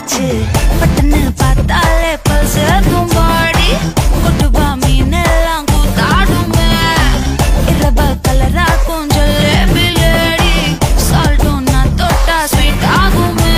ஆச்சு பட்டுன்னு பார்த்தாலே பல்ஸ் தும்பாடி கொட்டுவா மீன் எல்லாம் கூத்தாடுமே இரவ கலரா கொஞ்சம் லேபிலேடி சால்ட்டும் நான் தொட்டா ஸ்வீட் ஆகுமே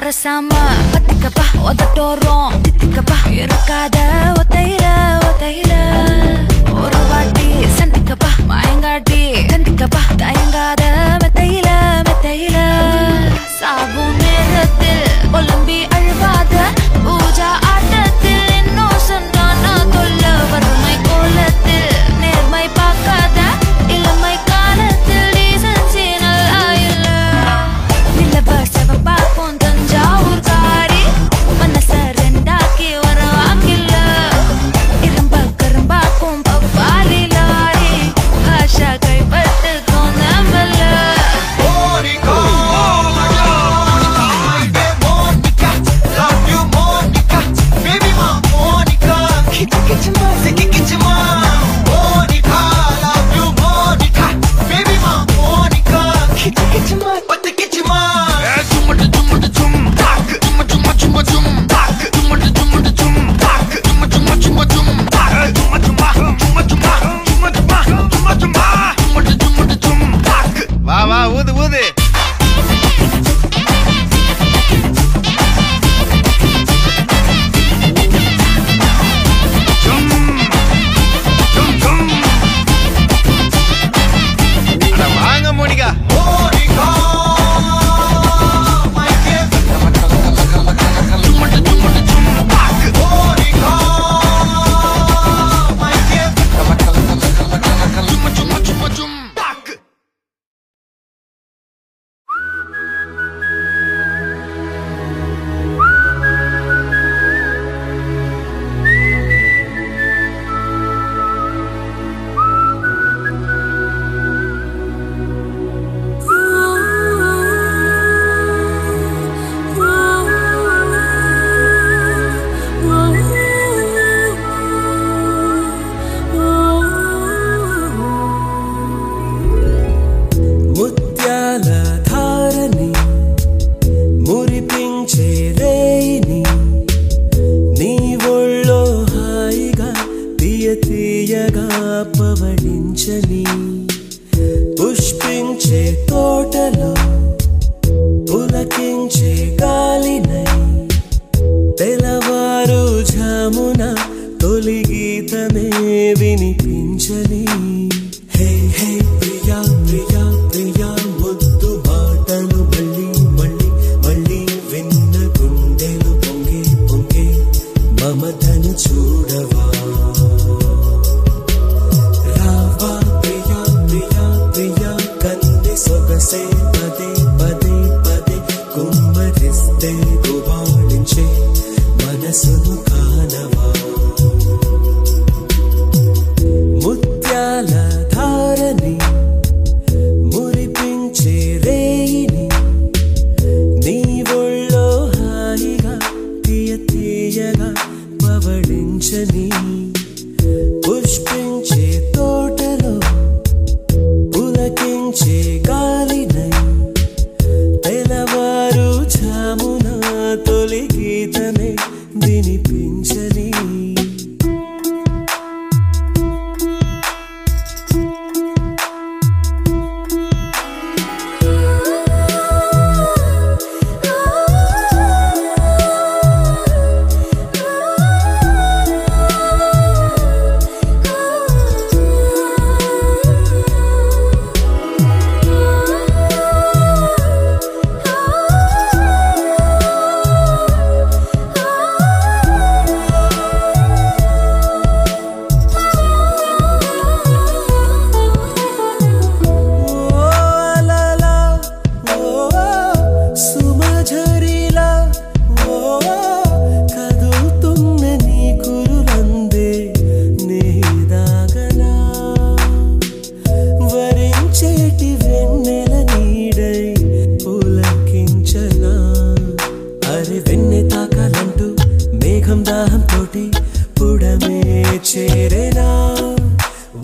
Sama ketika bah otak dorong ketika bah irakada otaila otaila orwadi santika bah maengadi ketika bah tayangada metaila metaila sabun nerathil olambi alvada pooja aatathil innocent ana tolla varumai kolathil nermai paakada ilamai kaalathil decency nalla illa nilava sevappa Tanjavur kari manasa rendaki varavakilla iramba karamba kompa pali lari bhasha kai pattu konamalla Monica Monica love you Monica baby ma Monica kichma kichma Monica love you Monica baby ma Monica kichma pattu kichma வா வா ஊது ஊது வாங்க Monica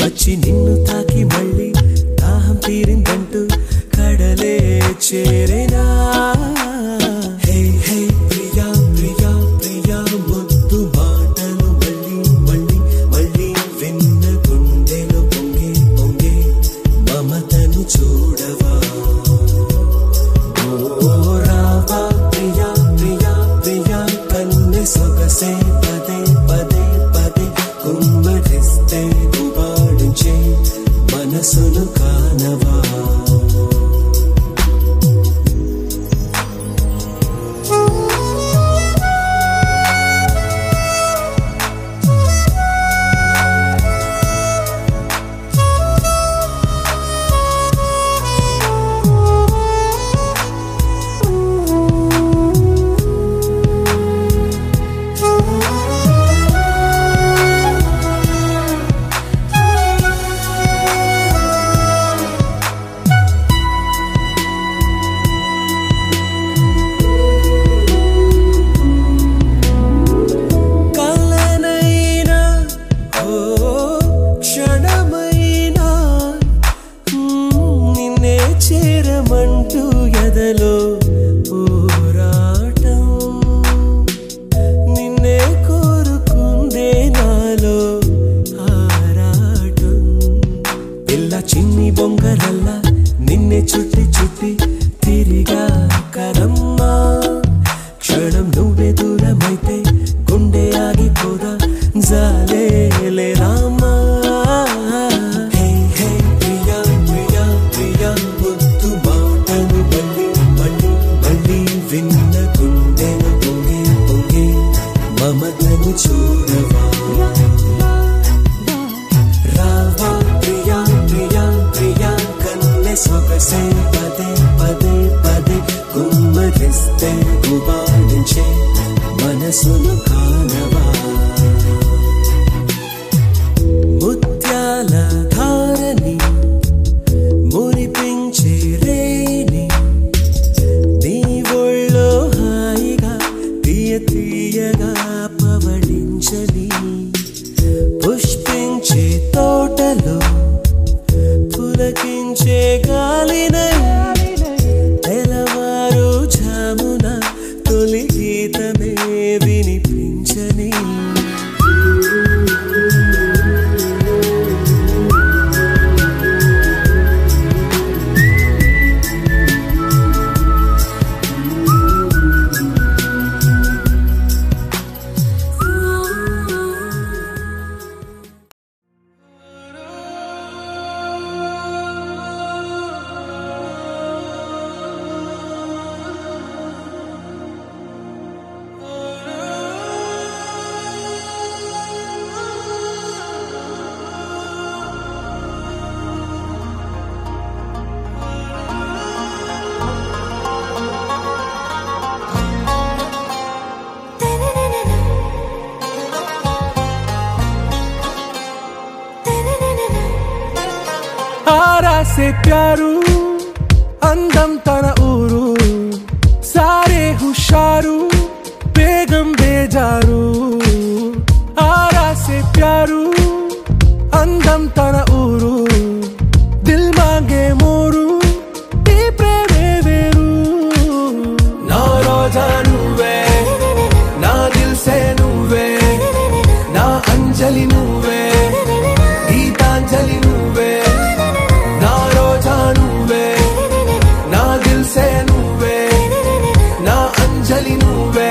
వచ్చి నిన్ను తాకి మళ్ళీ దాహం తీరిందంటూ కడలే చేరేనా హే హే ప్రియా ప్రియా ప్రియా ముద్దు మాటలు మళ్ళీ మళ్ళీ మళ్ళీ విన్న గుండెలు పొంగే పొంగే మమతను చూడవా రావా ప్రియా ప్రియా ప్రియా కన్నె సొగసే పదే పదే పదే కుమ్మరిస్తే గుబాడించే మనసును కానవా చేరమంటూ ఎదలో పోరాటం నిన్నే కోరుకుందే నాలో ఆరాటం పిల్ల చిన్ని బొంగరల్లా నిన్నే చుట్టి చుట్టి తిరిగా కరమ్మా క్షణం నువ్వే దూరమైతే గుండె ఆగిపోదా జాలే రామా విన్న గుండెను పొంగే పొంగే మమతను చూడవా రావా ప్రియా ప్రియా ప్రియా కన్నె సొగసే పదే పదే పదే కుమ్మరిస్తే గుబాడించే మనసును కానవా ముత్యాల ధారని మురిపించే రేని తీయగా పవళించని పుష్పించే తోటలో పులకించే గాలినై తెలవారు జామున తొలి గీతమే వినిపించని से प्यारू अंदम तन ऊरू सारे हुशारू बेगम बेजारू आरा से प्यारू अंदम तन ऊरू दिल मांगे मोरू ती प्रेमे वेरू ना रोजा नुवे ना दिल से नुवे ना अंजलि नुवे गीतांजलि नुवे ना दिल से नुवे ना अंजलि नुवे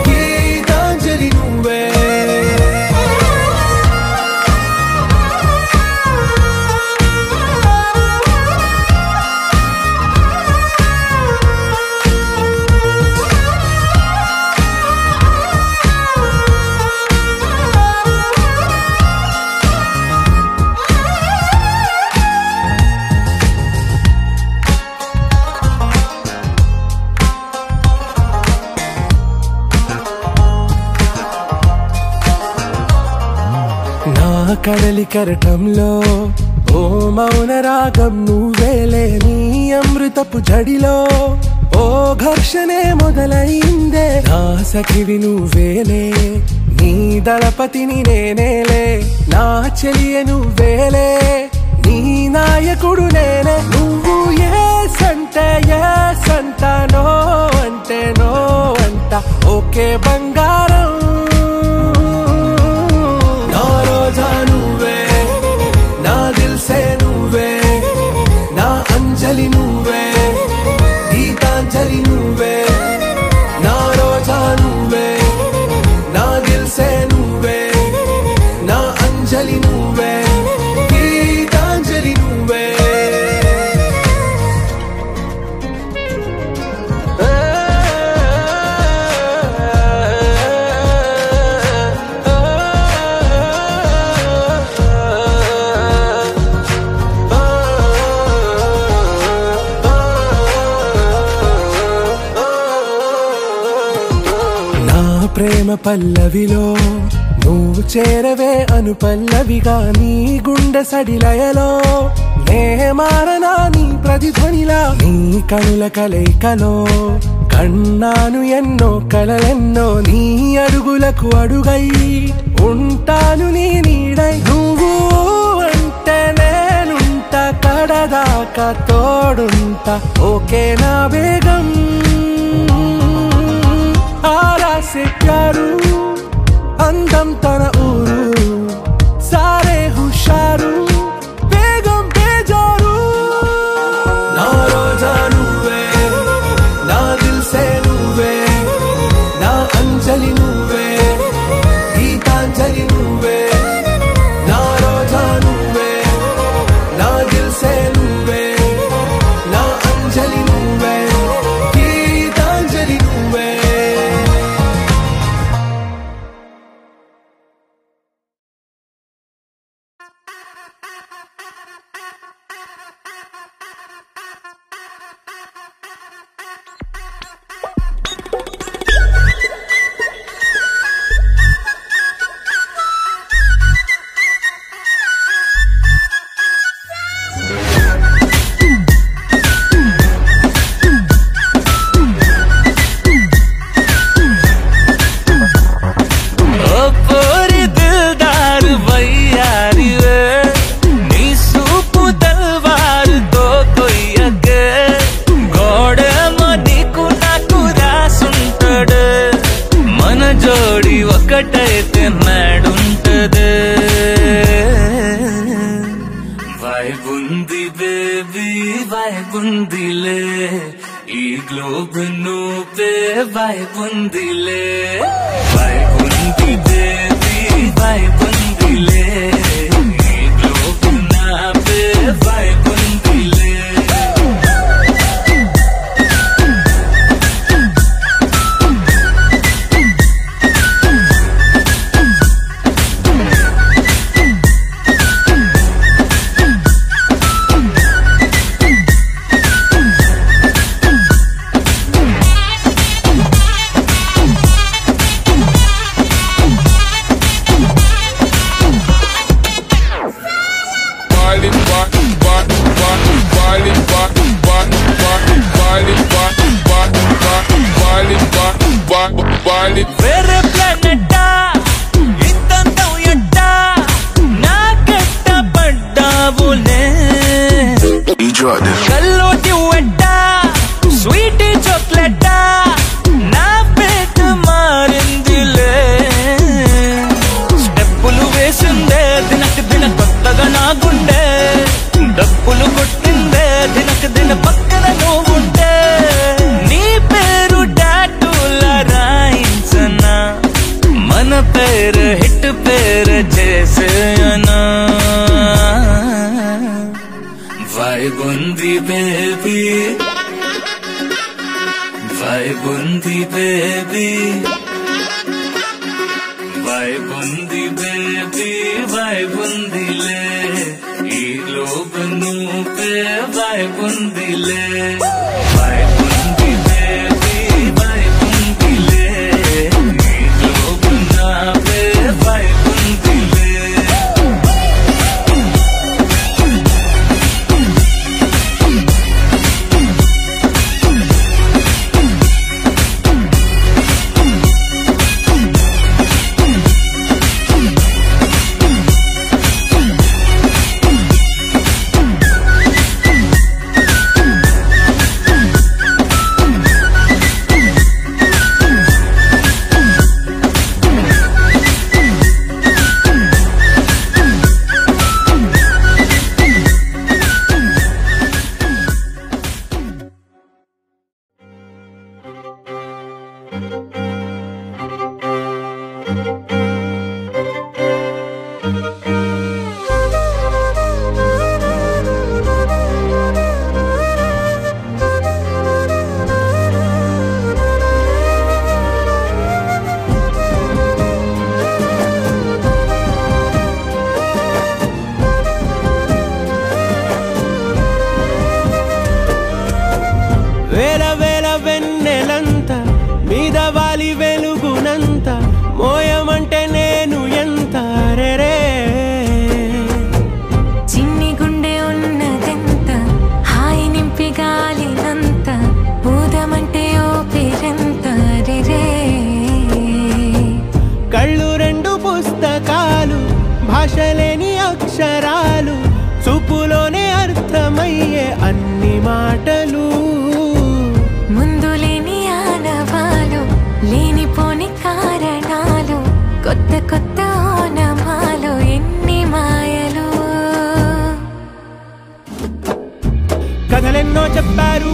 गीतांजलि नुवे కడలి కరటంలో ఓ మౌన రాగం నువ్వేలే నీ అమృతపు జడిలో ఓ ఘర్షణే మొదలైందే నా సఖివి నువ్వేలే నీ దళపతిని నేనేలే నా చెలియ నువ్వేలే పలికే బంగారం నా రోజా నువ్వే నా దిల్సే నువ్వే నా అంజలి నువ్వే గీతాంజలి నువ్వే నా రోజా నువ్వే నా దిల్సే నువ్వే నా అంజలి నువ్వే గీతాంజలి నువ్వే ప్రేమ పల్లవిలో నువ్వు చేరవే అను పల్లవిగా నీ గుండె సడిలయలో నే మారనా నీ ప్రతిధ్వనిలా నీ కనుల కలయికలో కన్నాను ఎన్నో కలలెన్నో నీ అడుగులకు అడుగై ఉంటాను నీ నీడై నువ్వు అంటే నేనుంట కడదాకా తోడుంటా ఓకే నా వేగం आरा से प्यारू अंदम तन ऊरू सारे हुशारू बेगम बेजारू ना रोजा नुवे ना दिल से नुवे ना अंजलि नुवे गीतांजलि नुवे ना रोजा नुवे ना दिल से नुवे ना अंजलि नुवे गीतांजलि नुवे ఒకటైతే నాడుంటదే వైబుంది బేబీ వైబుందిలే ఈ గ్లోబ్ నువ్వే వైబుందిలే వైబుంది బేబీ వైబుందిలే ఈ గ్లోబ్ నావే వైబుందిలే వేరే ప్లానెట్టా ఇంతంతం ఎట్టా నాకెట్ట పడ్డావులే కల్లోటి వెట్టా స్వీటీ చాక్లెట్టా నా పేట మారిందిలే స్టెప్పులు వేసిందే దినకు దిన కొత్తగా నా గుండె డప్పులు కొట్టిందే దినకు దిన పక్కన నువ్వుంటే నీ పేరు మన పేరు హిట్ పేరు చేసేనా వైబుంది బేబీ వైబుంది బేబీ వైబుంది బేబీ వైబుందిలే ఈ గ్లోబ్ నువ్వే వైబుందిలే వైబుంది బేబీ వైబుందిలే ఈ గ్లోబ్ నావే వైబుందిలే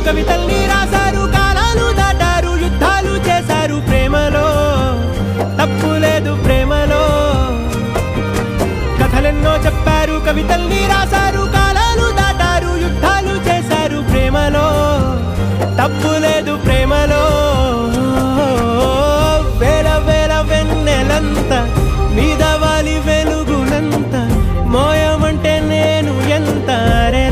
కవితల్ని రాశారు, కాలాలు దాటారు, యుద్ధాలు చేశారు, ప్రేమలో తప్పు లేదు, ప్రేమలో కథలెన్నో చెప్పారు, కవితల్ని రాశారు, కాలాలు దాటారు, యుద్ధాలు చేశారు, ప్రేమలో తప్పు లేదు, ప్రేమలో వేల వేల వెన్నెలంత మీద వాలి వెలుగునంత మోయమంటే నేను ఎంత రే.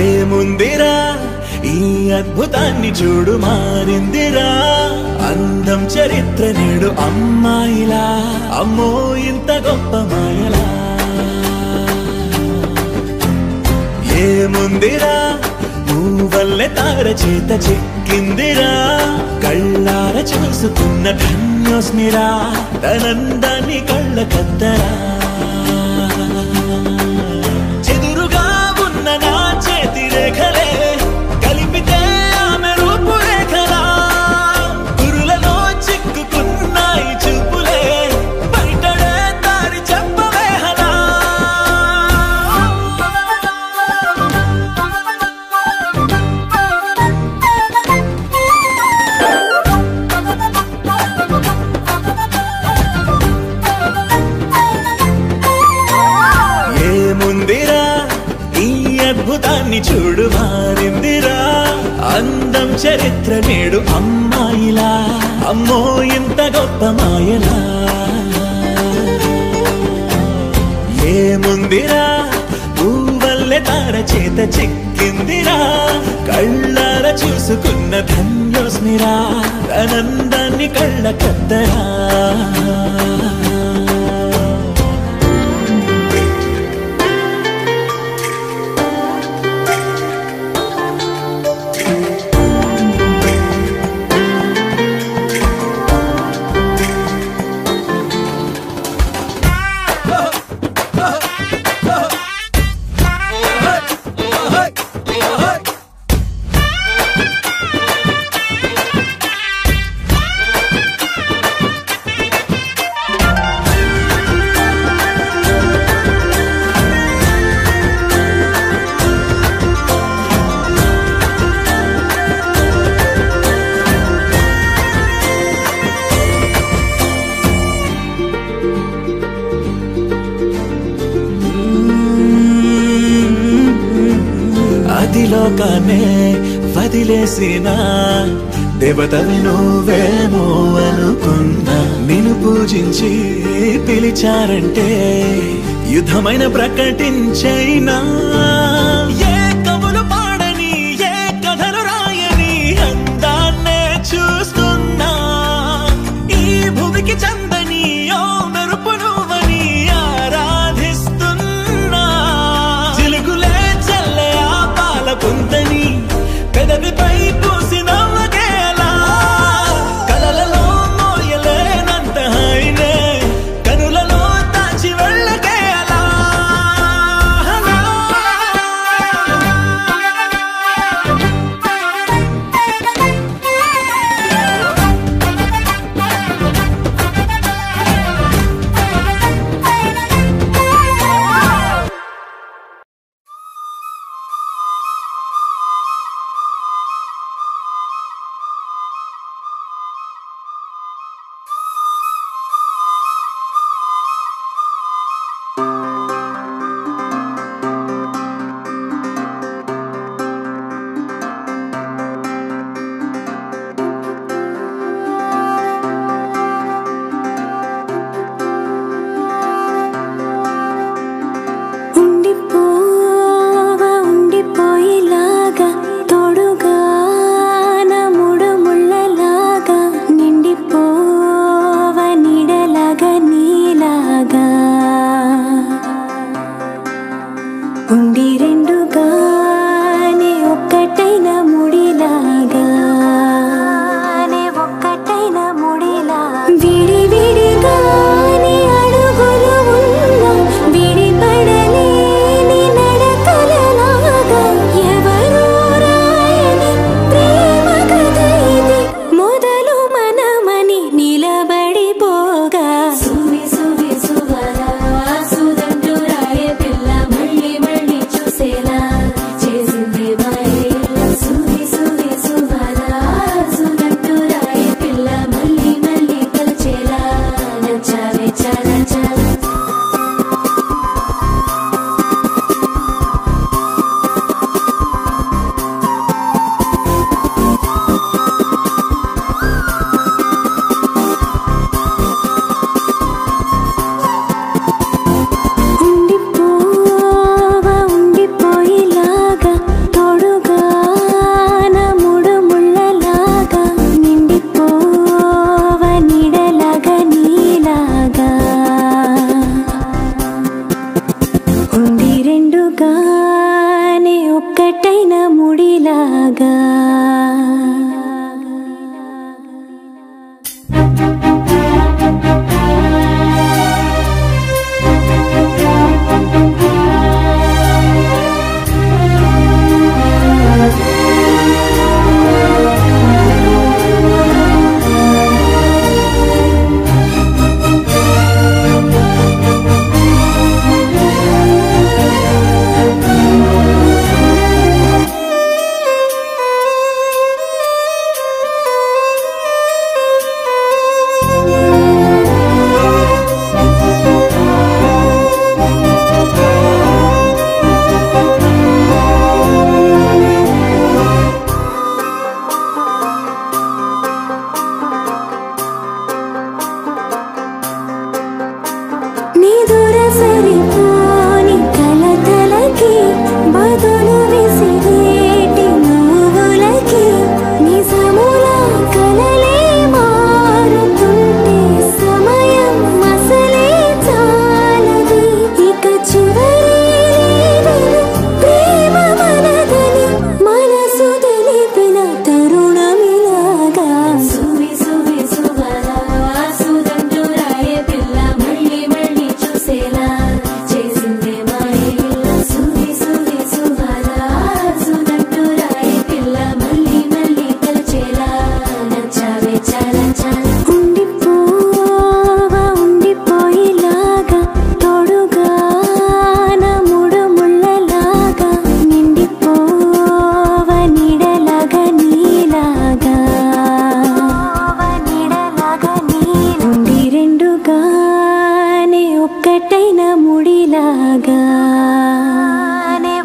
ఏముందిరా ఈ అద్భుతాన్ని చూడు, మారిందిరా అందం చరిత్ర నేడు అమ్మాయిలా, అమ్మో ఇంత గొప్ప మాయలా. ఏముందిరా నువ్వల్లే తార చేత చిక్కిందిరా, కళ్ళార చూసుకున్న ధన్యోస్మిరా, తనందాన్ని కళ్ళ కద్దరా. చెదురుగా ఉన్న నా చేతి రేఖలే కలిపితే ఆమె రూపురేఖలా, గురులలో చిక్కుకున్నాయి చూపులే, బయటడే దారి చెప్పవేహలా. ఏముందిరా ఈ అద్భుతాన్ని చూడు, మారిందిరా అందం చరిత్ర నేడు అమ్మాయిలా, అమ్మో ఇంత గొప్ప మాయలా. ఏముందిరా పువ్వల్లే తార చేత చిక్కిందిరా, కళ్ళార చూసుకున్న ధన్యోస్మిరా, తనందాన్ని కళ్ళ కద్దరా. లోకాన్నే వదిలేసిన దేవతవి నువ్వేమో అనుకున్నా, నిన్ను పూజించి పిలిచారంటే యుద్ధమైన ప్రకటించైనా. ఏ కవులు పాడని, ఏ కథలు రాయని అందాన్నే చూస్తున్నా, ఈ భూమికి చందని ఓ మెరుపు నువ్వని ఆరాధిస్తున్నా. చిలుకులే చల్లే ఆ పాల పుంతని పెదవిపై పూసి నవ్వకేలా, కలలలో మోయలేనంత హాయినే కనులలో దాచి వెళ్ళకేలా.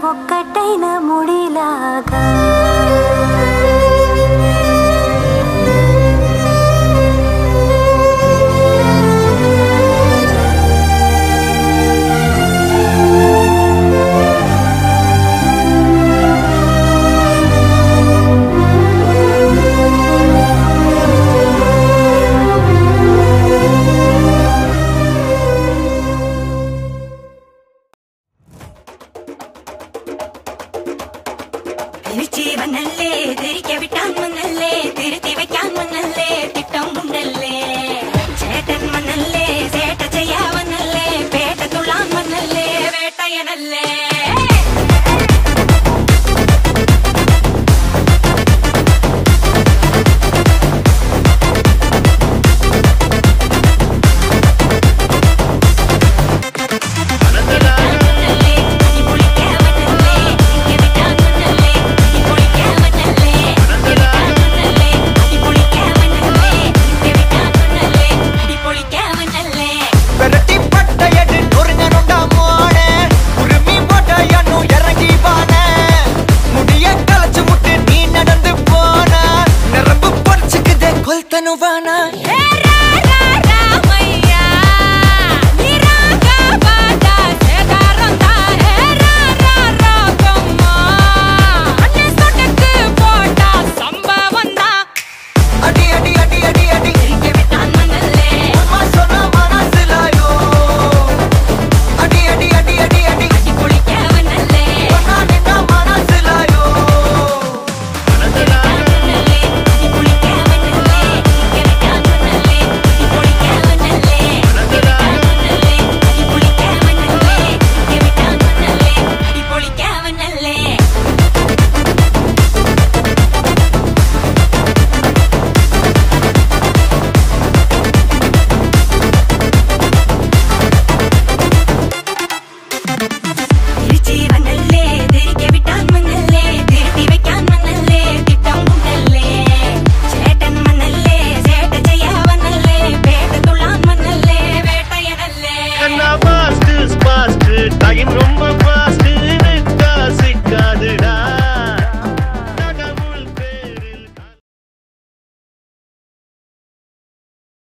ఒక్కటైన ముడిలాగా തിരിച്ചു വന്നല്ലേ തിരികെ വിട്ടാൻ വന്നല്ലേ തിരുത്തി വയ്ക്കാൻ വന്നല്ലേ തിട്ടം ഉണ്ടല്ലേ